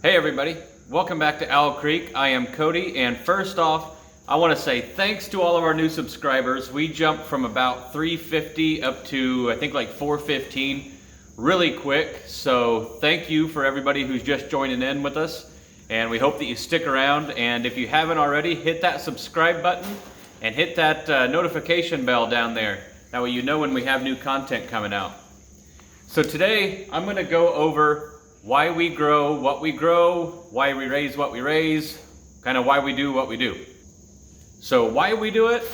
Hey everybody, welcome back to Owl Creek. I am Cody, and first off, I want to say thanks to all of our new subscribers. We jumped from about 350 up to I think like 415 really quick. So thank you for everybody who's just joining in with us, and we hope that you stick around. And if you haven't already, hit that subscribe button and hit that notification bell down there. That way you know when we have new content coming out. So today I'm going to go over why we grow, why we raise what we raise, kind of why we do what we do. So why we do it?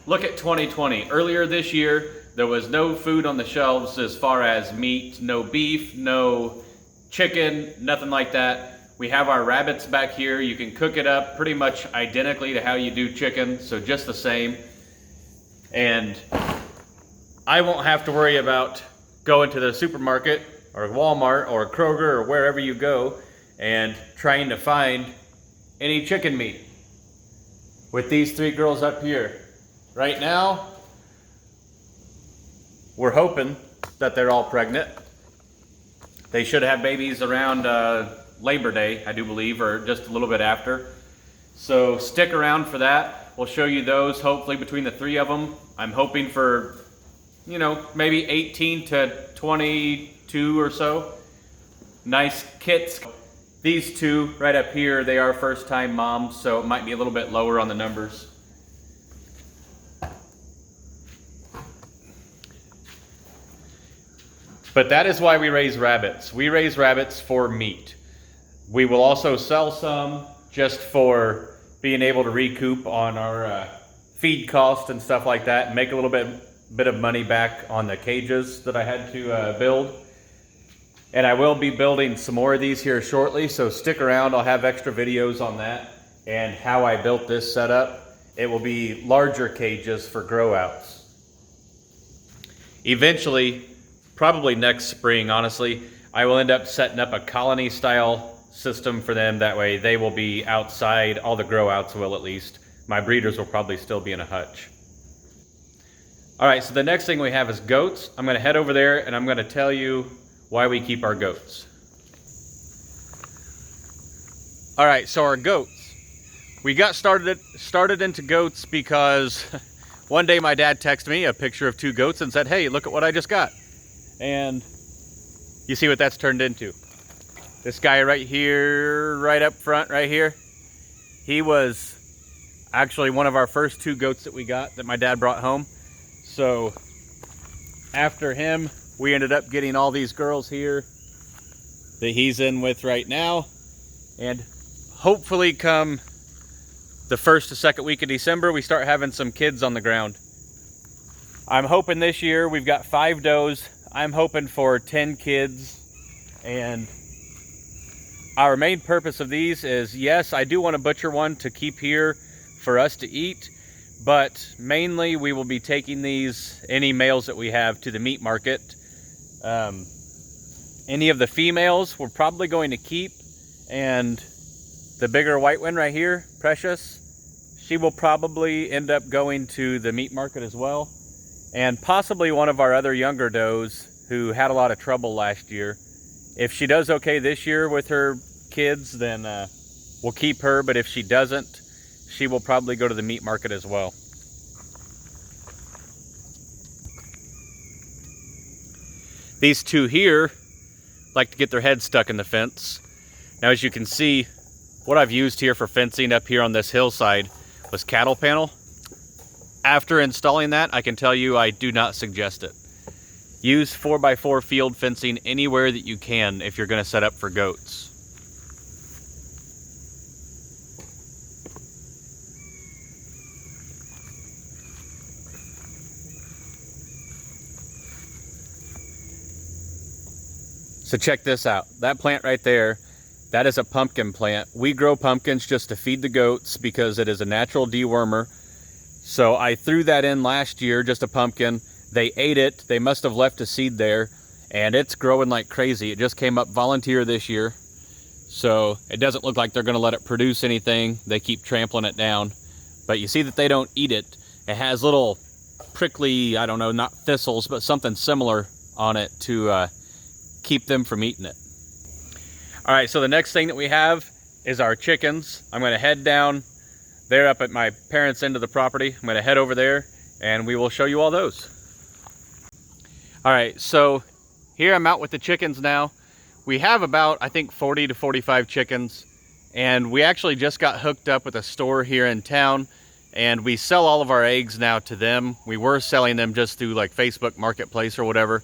Look at 2020. Earlier this year, there was no food on the shelves as far as meat, no beef, no chicken, nothing like that. We have our rabbits back here. You can cook it up pretty much identically to how you do chicken, so just the same. And I won't have to worry about going to the supermarket or Walmart or Kroger or wherever you go and trying to find any chicken meat. With these three girls up here. Right now, we're hoping that they're all pregnant. They should have babies around Labor Day, I do believe, or just a little bit after. So stick around for that. We'll show you those, hopefully between the three of them. I'm hoping for, maybe 18 to 22 or so. Nice kits. These two right up here, they are first-time moms, so it might be a little bit lower on the numbers. But that is why we raise rabbits. We raise rabbits for meat. We will also sell some just for being able to recoup on our feed cost and stuff like that, and make a little bit of money back on the cages that I had to build. And I will be building some more of these here shortly, so stick around. I'll have extra videos on that and how I built this setup. It will be larger cages for grow outs. Eventually, probably next spring, honestly, I will end up setting up a colony style system for them. That way they will be outside. All the grow outs will, at least. My breeders will probably still be in a hutch. All right, so the next thing we have is goats. I'm gonna head over there and I'm gonna tell you why we keep our goats. All right, so our goats. We got started into goats because one day my dad texted me a picture of two goats and said, "Hey, look at what I just got." And you see what that's turned into. This guy right here, right up front, right here, he was actually one of our first two goats that we got that my dad brought home. So after him, we ended up getting all these girls here that he's in with right now. And hopefully come the first to second week of December, we start having some kids on the ground. I'm hoping this year we've got 5 does. I'm hoping for 10 kids. And our main purpose of these is, yes, I do want to butcher one to keep here for us to eat. But mainly we will be taking these, any males that we have, to the meat market. Any of the females we're probably going to keep, and the bigger white one right here, Precious, she will probably end up going to the meat market as well. And possibly one of our other younger does who had a lot of trouble last year. If she does okay this year with her kids, then we'll keep her, but if she doesn't, she will probably go to the meat market as well. These two here like to get their heads stuck in the fence. Now, as you can see, what I've used here for fencing up here on this hillside was cattle panel. After installing that, I can tell you I do not suggest it. Use 4x4 field fencing anywhere that you can if you're going to set up for goats. So check this out. That plant right there, that is a pumpkin plant. We grow pumpkins just to feed the goats because it is a natural dewormer. So I threw that in last year, just a pumpkin. They ate it. They must have left a seed there, and it's growing like crazy. It just came up volunteer this year. So it doesn't look like they're going to let it produce anything. They keep trampling it down. But you see that they don't eat it. It has little prickly, I don't know, not thistles, but something similar on it to keep them from eating it. All right, so the next thing that we have is our chickens. I'm gonna head down. They're up at my parents' end of the property. I'm gonna head over there and we will show you all those. All right, so here I'm out with the chickens now. We have about, I think, 40 to 45 chickens, and we actually just got hooked up with a store here in town, and we sell all of our eggs now to them. We were selling them just through like Facebook Marketplace or whatever.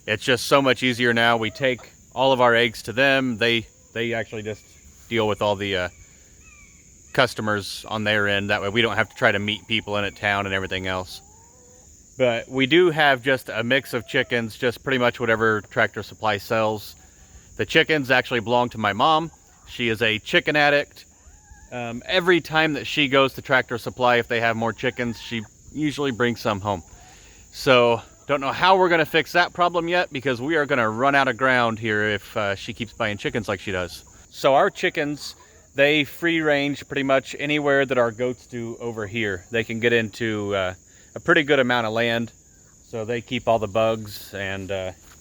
It's just so much easier now. We take all of our eggs to them. They actually just deal with all the customers on their end. That way we don't have to try to meet people in a town and everything else. But we do have just a mix of chickens, just pretty much whatever Tractor Supply sells. The chickens actually belong to my mom. She is a chicken addict. Every time that she goes to Tractor Supply, if they have more chickens, she usually brings some home. So don't know how we're gonna fix that problem yet, because we are gonna run out of ground here if she keeps buying chickens like she does. So our chickens, they free range pretty much anywhere that our goats do over here. They can get into a pretty good amount of land, so they keep all the bugs and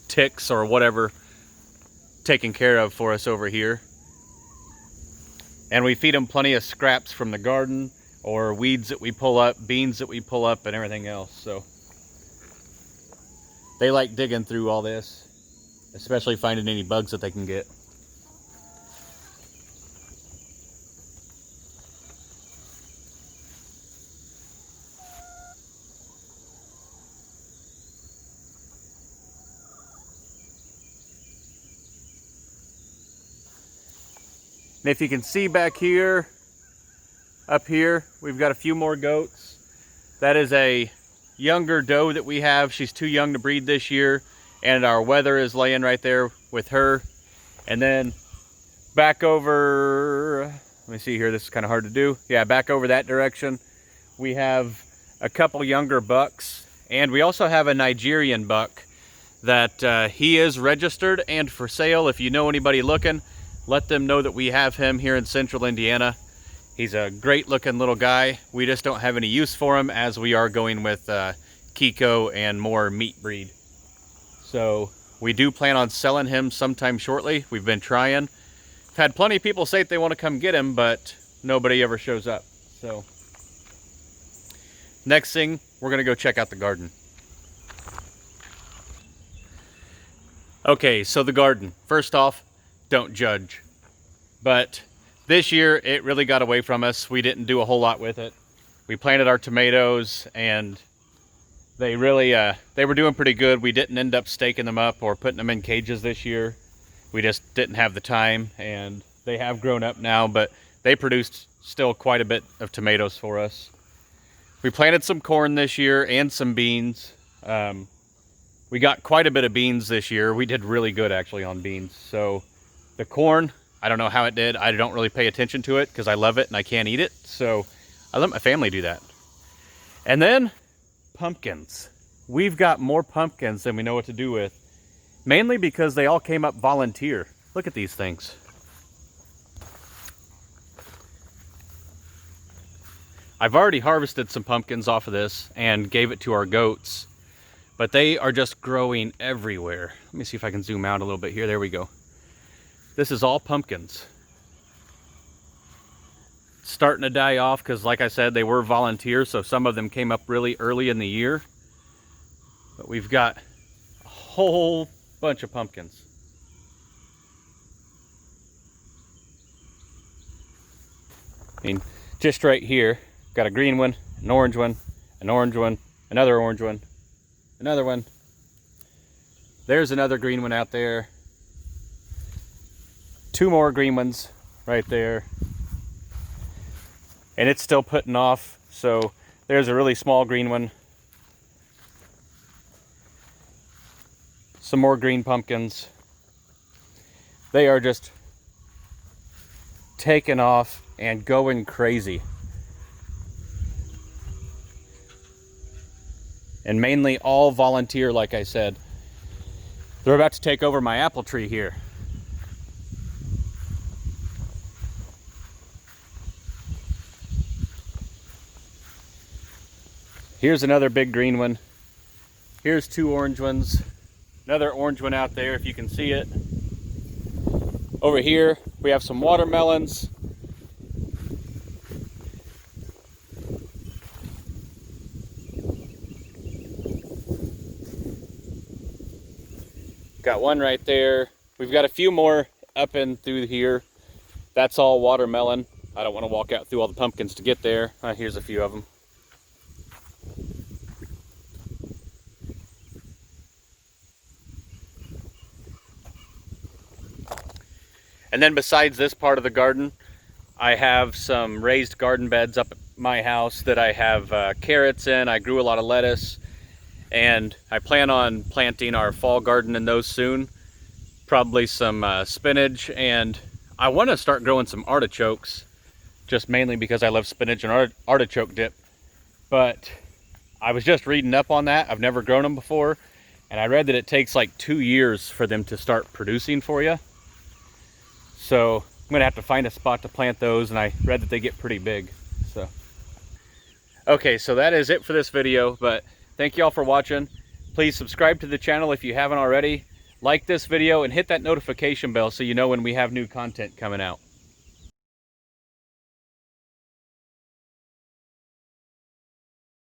ticks or whatever taken care of for us over here. And we feed them plenty of scraps from the garden, or weeds that we pull up, beans that we pull up, and everything else. So they like digging through all this, especially finding any bugs that they can get. And if you can see back here, up here, we've got a few more goats. That is a younger doe that we have. She's too young to breed this year, and our wether is laying right there with her. And then back over, let me see here, this is kind of hard to do. Yeah, back over that direction, we have a couple younger bucks, and we also have a Nigerian buck that he is registered and for sale. If you know anybody looking, let them know that we have him here in central Indiana. He's a great looking little guy. We just don't have any use for him, as we are going with Kiko and more meat breed. So we do plan on selling him sometime shortly. We've been trying. I've had plenty of people say that they want to come get him, but nobody ever shows up. So next thing, we're gonna go check out the garden. Okay, so the garden. First off, don't judge. But this year it really got away from us. We didn't do a whole lot with it. We planted our tomatoes, and they really they were doing pretty good. We didn't end up staking them up or putting them in cages this year. We just didn't have the time, and they have grown up now, but they produced still quite a bit of tomatoes for us. We planted some corn this year and some beans. We got quite a bit of beans this year. We did really good actually on beans. So the corn, I don't know how it did. I don't really pay attention to it because I love it and I can't eat it. So I let my family do that. And then pumpkins. We've got more pumpkins than we know what to do with. Mainly because they all came up volunteer. Look at these things. I've already harvested some pumpkins off of this and gave it to our goats. But they are just growing everywhere. Let me see if I can zoom out a little bit here. There we go. This is all pumpkins. It's starting to die off because, like I said, they were volunteers, so some of them came up really early in the year. But we've got a whole bunch of pumpkins. I mean, just right here, got a green one, an orange one, an orange one, another orange one, another one. There's another green one out there. Two more green ones right there. And it's still putting off. So there's a really small green one. Some more green pumpkins. They are just taking off and going crazy. And mainly all volunteer, like I said. They're about to take over my apple tree here. Here's another big green one. Here's two orange ones. Another orange one out there, if you can see it. Over here, we have some watermelons. Got one right there. We've got a few more up and through here. That's all watermelon. I don't want to walk out through all the pumpkins to get there. Here's a few of them. And then besides this part of the garden, I have some raised garden beds up at my house that I have carrots in. I grew a lot of lettuce, and I plan on planting our fall garden in those soon. Probably some spinach, and I want to start growing some artichokes, just mainly because I love spinach and artichoke dip. But I was just reading up on that. I've never grown them before, and I read that it takes like 2 years for them to start producing for you. So I'm gonna have to find a spot to plant those, and I read that they get pretty big. So okay, so that is it for this video, but thank you all for watching. Please subscribe to the channel if you haven't already. Like this video and hit that notification bell so you know when we have new content coming out.